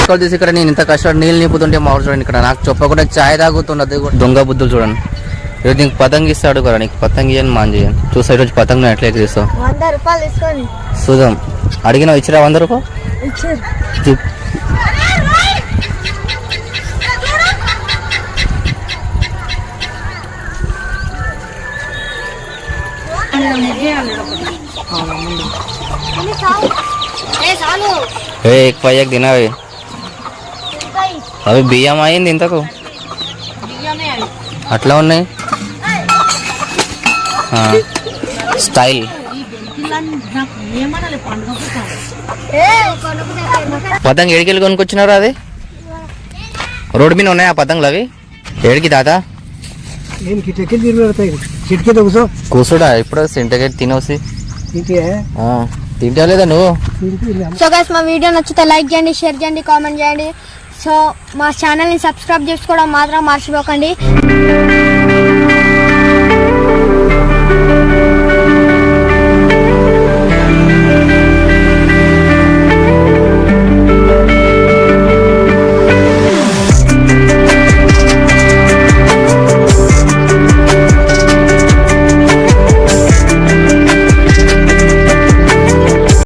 Video తీసి ఇక్కడ నేను ఇంత కష్టపడి నీళ్ళు నింపుతుంటే మా చూడండి ఇక్కడ నాకు చెప్పకుండా చాయ్ తాగుతున్నది దొంగ బుద్ధులు చూడండి. ఈరోజు నీకు పతంగి ఇస్తాడు కదా, నీకు పతంగి ఇయ్యని మాన్ చేయను. చూసా ఈరోజు పతంగి ఎట్లా ఎక్కిస్తావు చూద్దాం. అడిగినా ఇచ్చిరా 100 రూపాయలు? పయ్యకు తినవి అవి బియ్యం అయింది ఇంతకు అట్లా ఉన్నాయి స్టైల్. పతంగ్ ఏడికెళ్ళి కొనుక్కొచ్చినారు? అది రోడ్డు మీద ఉన్నాయి ఆ పతంగులు. అవి ఏడికి తాత కూర్చోడా ఇప్పుడు సింటకెట్ తినోసి తింటా లేదా నువ్వు? సో గైస్ మా వీడియో నచ్చితే లైక్ చేయండి, షేర్ చేయండి, కామెంట్ చేయండి. సో మా ఛానల్ని సబ్స్క్రైబ్ చేసుకోవడం మాత్రం మర్చిపోకండి.